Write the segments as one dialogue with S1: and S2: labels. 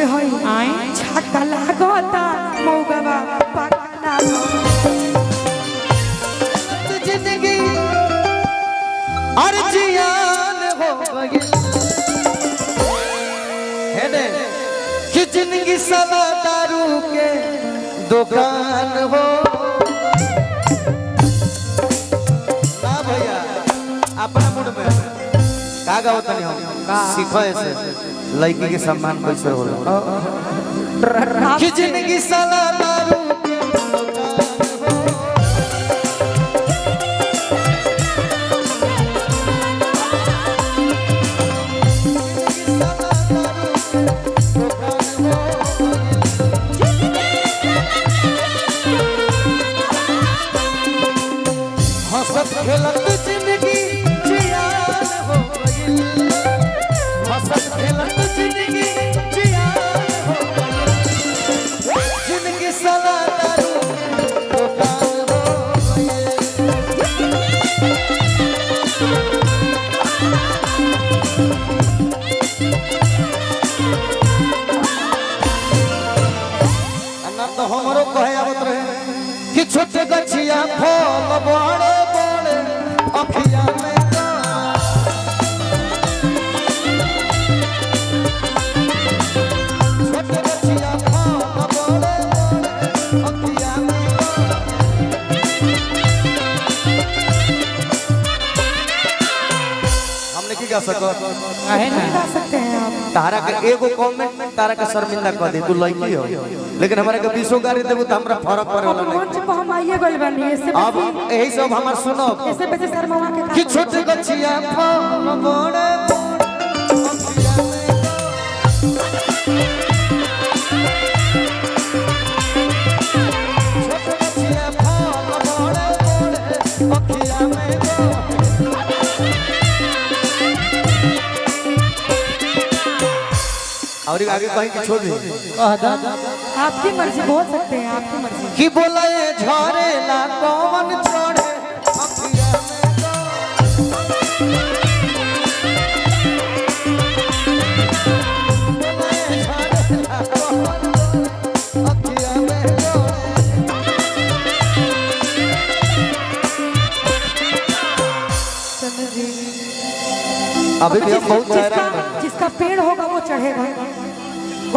S1: कैसे होई
S2: आए
S1: छक्का लागता मौगवा पकना
S3: जिंदगी अर्जियान हो गई है ने कि जिंदगी साला दारू के दुकान हो ना भैया अपना मूड में का गावत नहीं हम सीखो ऐसे लड़की के सम्मान कैसे होला कि जिंदगी साला दारू के खेलत जिंदगी जियान हो गई हंसत खेलत जिंदगी जियान हो गई जिंदगी साला दारू दुकान हो गई अन्ना तो हमरो कहे आवत रहे कि छोटे गछिया फल बड़े अखिया में छोटे बच्चिया फल बड़े अखिया में हमने की कह सको
S2: है ना
S1: गा सकते हैं आप
S3: तारा के एगो कमेंट में तारा के शर्मिंदा कर दे तू लड़की हो लेकिन हमारे के 20 गाड़ी देबू त हमरा फर्क पड़े वाला नहीं
S1: मंच पर हम आइए गइल बानी इससे
S3: अब यही सब हमार सुनो
S1: इससे बेसी शर्मा के
S3: कि छोटे गछिया फल बड़े अखिया में छोटे गछिया फल बड़े अखिया में और आगे कहीं की छोड़ दी
S1: आपकी मर्जी बोल सकते हैं आपकी मर्जी
S3: कि बोले झरे ना कौन चढ़े अखिया में अभी भी हम बहुत
S1: जिसका पेड़ होगा वो चढ़ेगा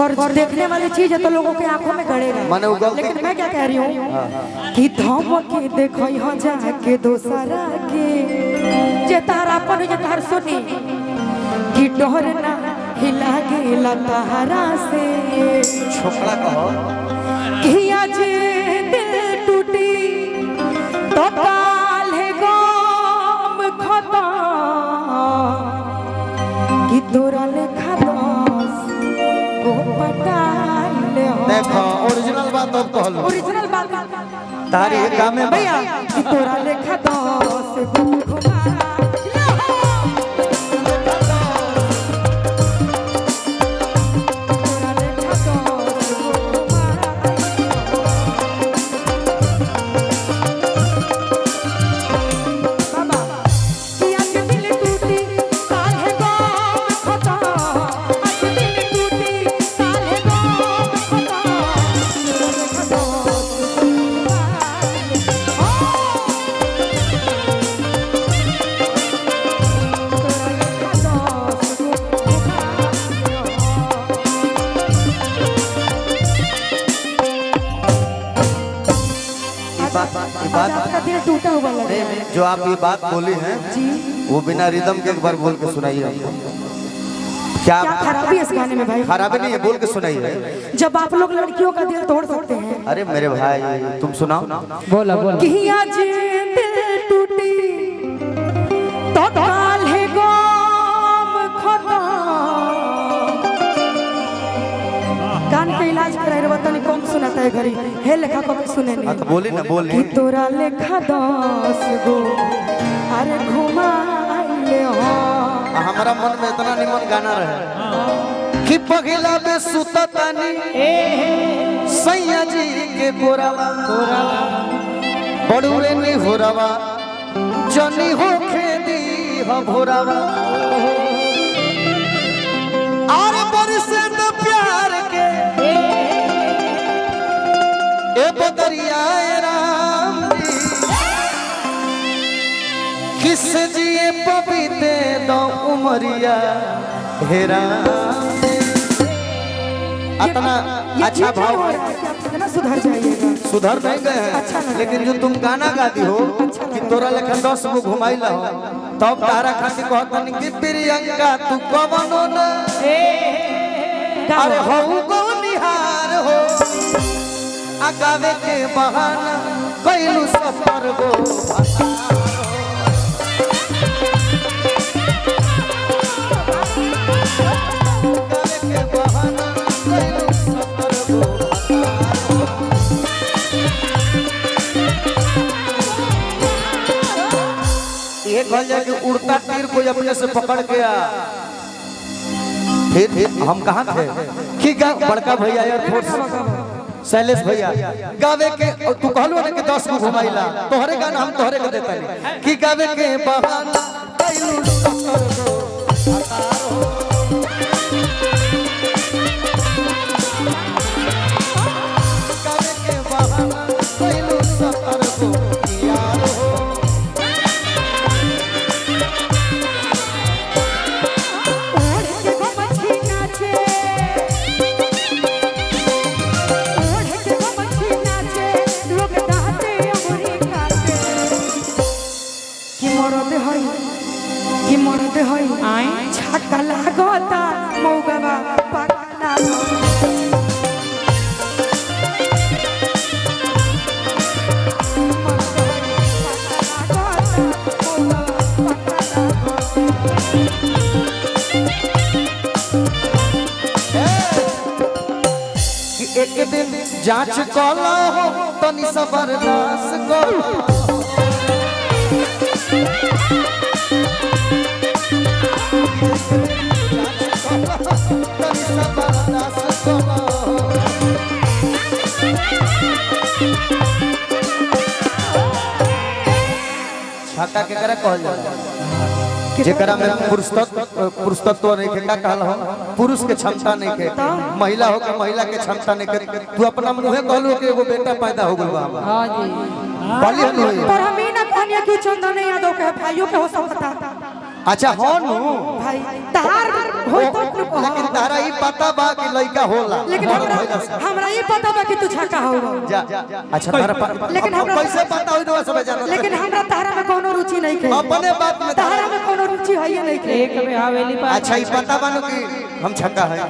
S1: और देखने वाली चीज है तो लोगों के आंखों में गड़ेगा
S3: माने वो गलती
S1: लेकिन मैं क्या कह रही हूँ कि धमके देखो यहाँ जाके दोसरा के जे तारा अपन जे तार सुनी कि डोर ना हिला गेला तारा से
S3: छोकरा कहो
S1: कि आज दिल टूटी तो काल है गम खता कि तोरा लेखा
S3: देखो ओरिजिनल बात अब कहलो
S1: ओरिजिनल बात
S3: तारी काम में
S1: भैया कि तोरा लेखा 10 गो घुमा दिल टूटा हुआ लग रहा है
S3: जो आप ये बात बोली हैं
S1: जी
S3: वो बिना रिदम के एक बार बोल के सुनाइए हमको क्या
S1: क्या खराबी है इस गाने में भाई
S3: खराबी नहीं है बोल के सुनाइए
S1: जब आप लोग लड़कियों का दिल तोड़ सकते हैं
S3: अरे मेरे भाई तुम सुनाओ
S2: बोला बोला
S1: कि आज दिल टूटी तो काल है गम खता कान के इलाज कराए रे बतानी कौन सुनाता है घरी हे लेखा को सुने नहीं
S3: तो बोली ना बोली
S1: कि तोरा लेखा 10 गो अरे घुमाइले हो
S3: हमारा मन में इतना निमन गाना रहे कि पगला में सुता तानी सैया जी के गोरावा बड़ुए नी होरावा जनी हो खेदी हो भोरावा और बरसे तो प्यार के उमरिया हेरा इतना अच्छा भाव
S1: कितना सुधर जाइएगा।
S3: सुधर नहीं गए हैं
S1: अच्छा लगा।
S3: लेकिन जो तुम गाना गाती हो कि तोरा लेखन 10 गो घुमाइला हो तब तारा खातिर कहतनी कि प्रियंका तू कवनो न अरे हो गो निहार हो आ गावे के बहाना कैलू सफर गो गावे के बहाना कैलू सफर गो ये कहल जाए कि उड़ता तीर कोई अपने से पकड़ के आ फिर हम कहाँ थे कि बड़का भैया एयरफोर्स शैलेश भैया गावे के तू कहलो ना कि 10 को घुमाइला तोहरे गाना हम तोहरे के देता नहीं कि गावे के बहाना कैलू सफर गो गावे के बहाना कैलू सफर गो यार हो
S1: कि मरद हई छक्का लागता मौगवा पकना
S3: कि एक दिन जांच कला हो तनी सा बर्दाश्त कला छक्का केकरा कहल जाला जेकरा में पुरुषत्व नहीं के का कहल हो पुरुष के क्षमता नहीं के महिला हो के महिला के क्षमता नहीं के तू अपना मुंहे कहलू कि एगो बेटा पैदा हो गेल बा हां जी बोली हनु
S1: पर हम ही ना कहनिया कि चंदन यादव के भाइयों के हो सकता
S3: अच्छा हो नु
S1: भाई तार होई तो न कहो
S3: लेकिन तारा ई पता बा कि लइका होला
S1: लेकिन हमरा ई पता बा कि तू छक्का होगा
S3: जा अच्छा तारा
S1: लेकिन हमरा
S3: कैसे पता होई तो सब जानो
S1: लेकिन हमरा तारा में कोनो रुचि नहीं है
S3: अपने बात में
S1: तारा में कोनो रुचि है नहीं है
S2: एक में हवेली पर
S3: अच्छा ई पता बानो कि हम छक्का है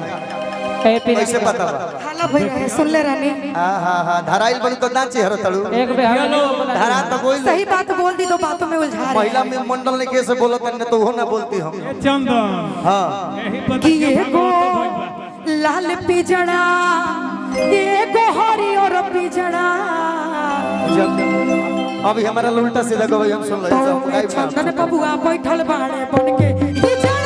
S3: कैसे पता बा
S1: हाला भई रहे सुन ले रानी
S3: हां धराइल बनी तो नाची हर तळू
S2: एक में हवेली
S3: धरा तो कोई
S1: सही बात बोल दी तो बातों में उलझा रही
S3: महिला में मंडल ने कैसे बोलत न तो वो ना बोलती हम
S4: चंदन
S3: हां
S1: कि ये गो लाल पिजड़ा ये गो हरियर पिजड़ा
S3: अभी हमारा उल्टा सीधा गवई हम सुन ले सब गाय
S1: चंदन बबुआ बैठल बाड़े बन के हिजड़ा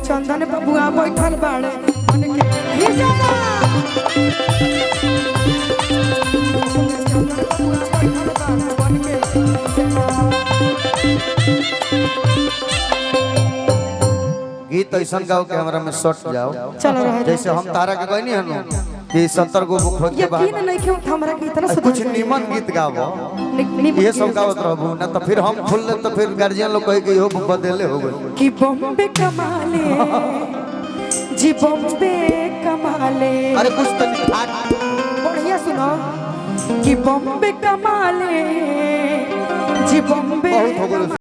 S1: चंदन बबुआ बैठल बाड़े बन के हिजड़ा चंदन बबुआ बैठल बाड़े बन के
S3: गीत ऐसा गाओ कि हमरा में सट जाओ
S1: चल रहा
S3: जैसे हम तारा के कहनी हनु कि 70 गो बुक खोज के बाद
S1: यकीन नहीं क्यों हमरा के इतना
S3: कुछ निमन गीत गाओ ये सब गावत रहबू ना तो फिर हम खुल तो फिर गार्जियन लोग कहे कि हो बदले हो गए
S1: कि बॉम्बे कमाले जी बॉम्बे कमाले
S3: अरे कुछ तो
S1: बढ़िया सुनो कि बॉम्बे कमाले जी बॉम्बे
S3: बहुत हो गए